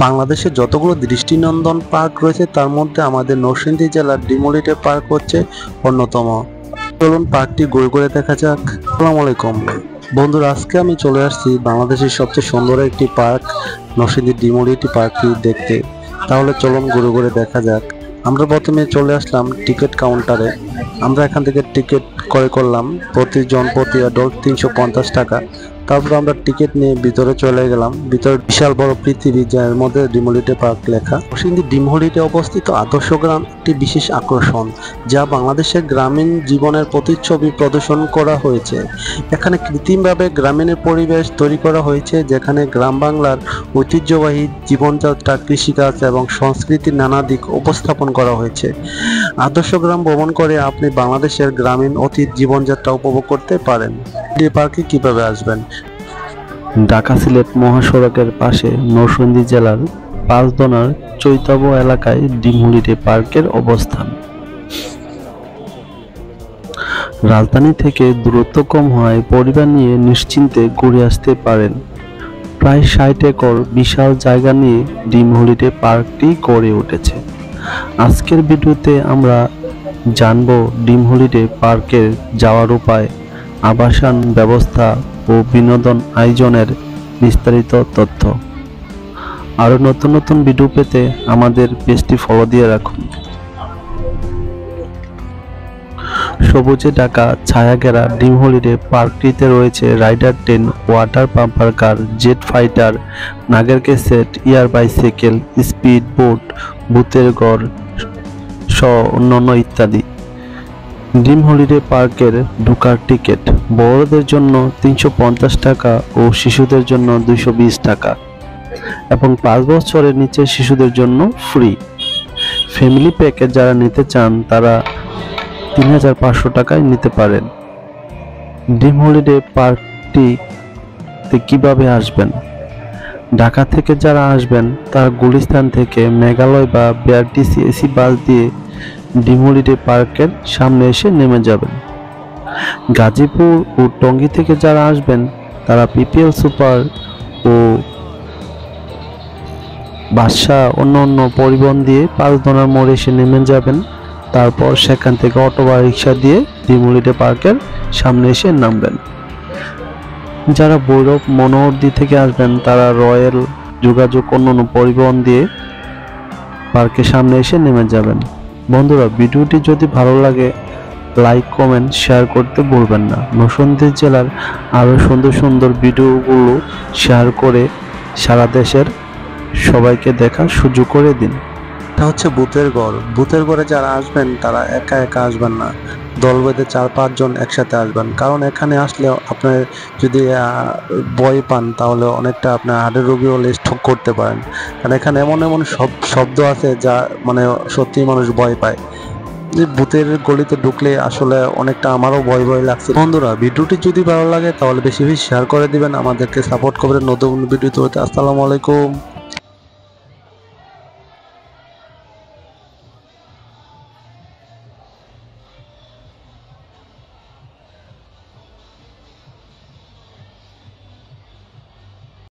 বাংলাদেশে যতগুলো দৃষ্টিনন্দন পার্ক রয়েছে তার মধ্যে আমাদের নরসিংদী জেলার ডিমোলিটে পার্ক হচ্ছে অন্যতম। চলুন পার্কটি ঘুরে ঘুরে দেখা যাক। আসসালামু আলাইকুম বন্ধুরা, আজকে আমি চলে আসছি বাংলাদেশের সবচেয়ে সুন্দর একটি পার্ক নরসিংদী ডিমোলিটে পার্কটি দেখতে। তাহলে চলুন ঘুরে ঘুরে দেখা যাক। আমরা প্রথমে চলে আসলাম টিকিট কাউন্টারে। আমরা এখান থেকে টিকিট করলাম প্রতিজন প্রতি অ্যাডাল্ট 350 টাকা। তারপর আমরা টিকিট নিয়ে ভিতরে চলে গেলাম। ভিতরে বিশাল বড় পৃথিবী, যার মধ্যে ডিমোলিটে পার্ক লেখা। নরসিংদী ডিমোলিটে অবস্থিত আদর্শ গ্রাম একটি বিশেষ আকর্ষণ, যা বাংলাদেশের গ্রামীণ জীবনের প্রতিচ্ছবি প্রদর্শন করা হয়েছে। এখানে কৃত্রিমভাবে গ্রামীণের পরিবেশ তৈরি করা হয়েছে, যেখানে গ্রাম বাংলার ঐতিহ্যবাহী জীবনযাত্রা, কৃষিকাজ এবং সংস্কৃতির নানা দিক উপস্থাপন করা হয়েছে। আদর্শ গ্রাম ভ্রমণ করে আপনি বাংলাদেশের গ্রামীণ অতীত জীবনযাত্রা উপভোগ করতে পারেন। এই পার্কে কিভাবে আসবেন? ঢাকা সিলেট মহাসড়কের পাশে নরসিংদী জেলার পাঁচদনার চৈতব এলাকায় ডিমোলিটে পার্কের অবস্থান। রাজধানী থেকে দূরত্ব কম হওয়ায় পরিবার নিয়ে নিশ্চিন্তে ঘুরে আসতে পারেন। প্রায় 60 একর বিশাল জায়গা নিয়ে ডিমোলিটে পার্কটি গড়ে উঠেছে। আজকের ভিডিওতে আমরা জানব ডিমোলিটে পার্কের যাওয়ার উপায়, আবাসন ব্যবস্থা ও বিনোদন আয়োজনের বিস্তারিত তথ্য। আরও নতুন নতুন ভিডিও পেতে আমাদের পেজটি ফলো দিয়ে রাখুন। সবুজে ঢাকা ছায়াঘেরা ডিমোলিটে পার্কটিতে রয়েছে rider train, water bumper car, jet fighter, নাগেরকে set, air bicycle, speed boat, ভূতের ঘর সহ অন্যান্য ইত্যাদি। ডিমোলিটে পার্কের ঢোকার টিকিট বড়দের জন্য 350 টাকা ও শিশুদের জন্য 220 টাকা এবং 5 বছরের নিচে শিশুদের জন্য ফ্রি। ফ্যামিলি প্যাকেজ যারা নিতে চান তারা 3500 টাকায় নিতে পারেন। ডিমোলিটে পার্কটিতে কিভাবে আসবেন? ঢাকা থেকে যারা আসবেন তারা গুলিস্তান থেকে মেঘালয় বা বিআরটিসি এসি বাস দিয়ে ডিমোলিটে পার্কের সামনে এসে নেমে যাবেন। গাজীপুর ও টঙ্গী থেকে যারা আসবেন তারা পিপিএল সুপার ও বাদশাহ অন্য পরিবহন দিয়ে পাঁচদনার মোড়ে এসে নেমে যাবেন। তারপর সেখান থেকে অটো বা রিক্সা দিয়ে ডিমোলিটে পার্কের সামনে এসে নামবেন। যারা ভৈরব মনোহরদী থেকে আসবেন তারা রয়্যাল যোগাযোগ অন্য পরিবহন দিয়ে পার্কের সামনে এসে নেমে যাবেন। বন্ধুরা, ভিডিওটি যদি ভালো লাগে লাইক, কমেন্ট, শেয়ার করতে ভুলবেন না। নরসিংদী জেলার আরও সুন্দর সুন্দর ভিডিওগুলো শেয়ার করে সারা দেশের সবাইকে দেখার সুযোগ করে দিন। এটা হচ্ছে ভূতের ঘর। ভূতের ঘরে যারা আসবেন তারা একা একা আসবেন না, দল বেঁধে 4-5 জন একসাথে আসবেন। কারণ এখানে আসলে আপনার যদি ভয় পান তাহলে অনেকটা আপনার হার্টের রোগী হলে স্ট্রোক করতে পারেন। কারণ এখানে এমন এমন শব্দ আছে যা মানে সত্যি মানুষ ভয় পায়। যে ভূতের গলিতে ঢুকলে আসলে অনেকটা আমারও ভয় ভয় লাগছে। বন্ধুরা, ভিডিওটি যদি ভালো লাগে তাহলে বেশি বেশি শেয়ার করে দিবেন, আমাদেরকে সাপোর্ট করবেন নতুন ভিডিও তৈরিতে। আসসালামু আলাইকুম।